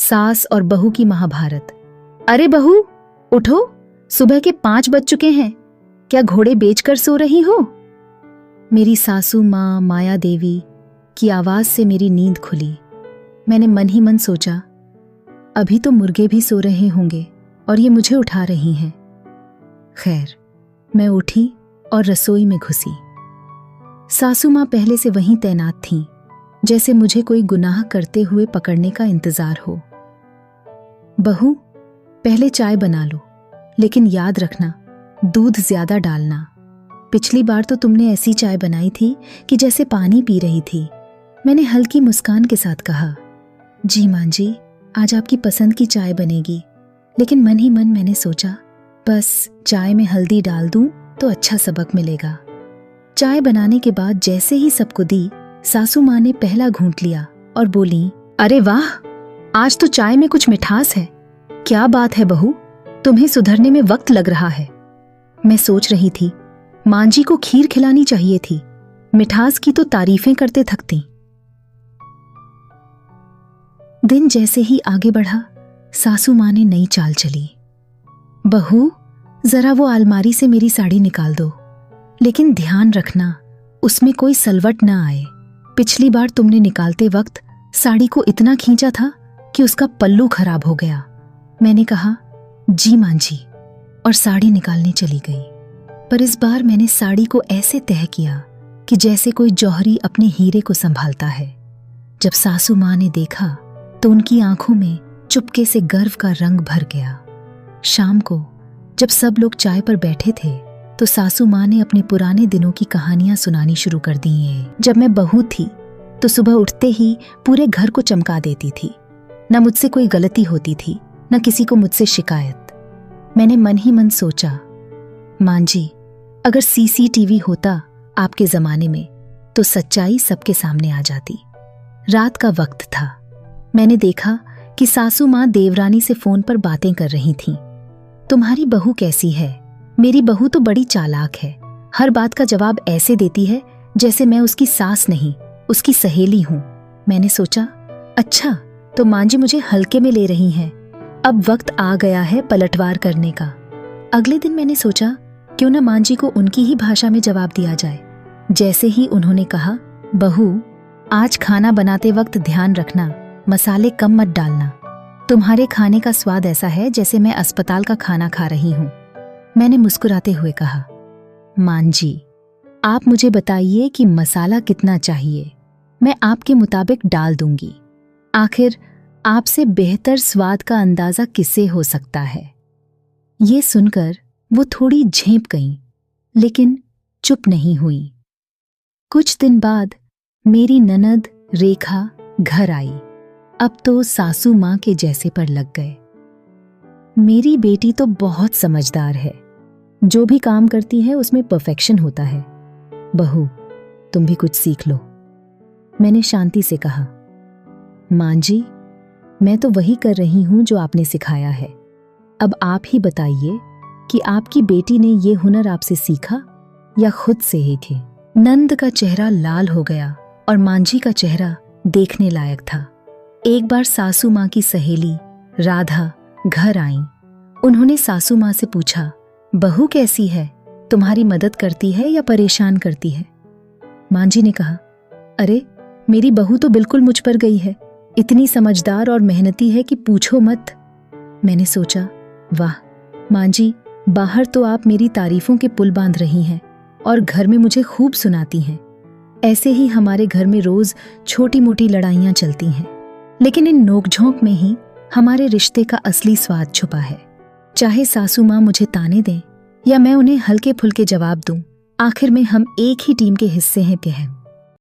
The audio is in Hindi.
सास और बहू की महाभारत। अरे बहू, उठो, सुबह के 5 बज चुके हैं। क्या घोड़े बेचकर सो रही हो? मेरी सासू माँ माया देवी की आवाज से मेरी नींद खुली। मैंने मन ही मन सोचा, अभी तो मुर्गे भी सो रहे होंगे और ये मुझे उठा रही हैं। खैर, मैं उठी और रसोई में घुसी। सासू माँ पहले से वहीं तैनात थीं, जैसे मुझे कोई गुनाह करते हुए पकड़ने का इंतजार हो। बहू, पहले चाय बना लो, लेकिन याद रखना, दूध ज्यादा डालना। पिछली बार तो तुमने ऐसी चाय बनाई थी कि जैसे पानी पी रही थी। मैंने हल्की मुस्कान के साथ कहा, जी मां जी, आज आपकी पसंद की चाय बनेगी। लेकिन मन ही मन मैंने सोचा, बस चाय में हल्दी डाल दूं तो अच्छा सबक मिलेगा। चाय बनाने के बाद जैसे ही सबको दी, सासू माँ ने पहला घूंट लिया और बोली, अरे वाह, आज तो चाय में कुछ मिठास है। क्या बात है बहू, तुम्हें सुधरने में वक्त लग रहा है। मैं सोच रही थी, मां जी को खीर खिलानी चाहिए थी, मिठास की तो तारीफें करते थकती। दिन जैसे ही आगे बढ़ा, सासू माँ ने नई चाल चली। बहू, जरा वो अलमारी से मेरी साड़ी निकाल दो, लेकिन ध्यान रखना उसमें कोई सलवट न आए। पिछली बार तुमने निकालते वक्त साड़ी को इतना खींचा था कि उसका पल्लू खराब हो गया। मैंने कहा, जी मां जी, और साड़ी निकालने चली गई। पर इस बार मैंने साड़ी को ऐसे तह किया कि जैसे कोई जौहरी अपने हीरे को संभालता है। जब सासू माँ ने देखा तो उनकी आंखों में चुपके से गर्व का रंग भर गया। शाम को जब सब लोग चाय पर बैठे थे तो सासू माँ ने अपने पुराने दिनों की कहानियां सुनानी शुरू कर दी हैं। जब मैं बहू थी तो सुबह उठते ही पूरे घर को चमका देती थी। न मुझसे कोई गलती होती थी, न किसी को मुझसे शिकायत। मैंने मन ही मन सोचा, मां जी, अगर सीसीटीवी होता आपके जमाने में तो सच्चाई सबके सामने आ जाती। रात का वक्त था। मैंने देखा कि सासू माँ देवरानी से फोन पर बातें कर रही थीं। तुम्हारी बहू कैसी है? मेरी बहू तो बड़ी चालाक है। हर बात का जवाब ऐसे देती है जैसे मैं उसकी सास नहीं, उसकी सहेली हूं। मैंने सोचा, अच्छा, तो मां जी मुझे हल्के में ले रही हैं। अब वक्त आ गया है पलटवार करने का। अगले दिन मैंने सोचा, क्यों ना मां जी को उनकी ही भाषा में जवाब दिया जाए। जैसे ही उन्होंने कहा, बहू, आज खाना बनाते वक्त ध्यान रखना, मसाले कम मत डालना। तुम्हारे खाने का स्वाद ऐसा है जैसे मैं अस्पताल का खाना खा रही हूं। मैंने मुस्कुराते हुए कहा, मां जी, आप मुझे बताइए कि मसाला कितना चाहिए, मैं आपके मुताबिक डाल दूंगी। आखिर आपसे बेहतर स्वाद का अंदाजा किसे हो सकता है। ये सुनकर वो थोड़ी झेंप गईं, लेकिन चुप नहीं हुई। कुछ दिन बाद मेरी ननद रेखा घर आई। अब तो सासू माँ के जैसे पर लग गए। मेरी बेटी तो बहुत समझदार है, जो भी काम करती है उसमें परफेक्शन होता है। बहू, तुम भी कुछ सीख लो। मैंने शांति से कहा, मां जी, मैं तो वही कर रही हूं जो आपने सिखाया है। अब आप ही बताइए कि आपकी बेटी ने ये हुनर आपसे सीखा या खुद से ही थी। नंद का चेहरा लाल हो गया और मां जी का चेहरा देखने लायक था। एक बार सासू माँ की सहेली राधा घर आईं। उन्होंने सासू माँ से पूछा, बहू कैसी है? तुम्हारी मदद करती है या परेशान करती है? मां जी ने कहा, अरे, मेरी बहू तो बिल्कुल मुझ पर गई है। इतनी समझदार और मेहनती है कि पूछो मत। मैंने सोचा, वाह मां जी, बाहर तो आप मेरी तारीफों के पुल बांध रही हैं और घर में मुझे खूब सुनाती हैं। ऐसे ही हमारे घर में रोज छोटी मोटी लड़ाइयां चलती हैं, लेकिन इन नोकझोंक में ही हमारे रिश्ते का असली स्वाद छुपा है। चाहे सासू माँ मुझे ताने दें या मैं उन्हें हल्के फुल्के जवाब दूं, आखिर में हम एक ही टीम के हिस्से हैं।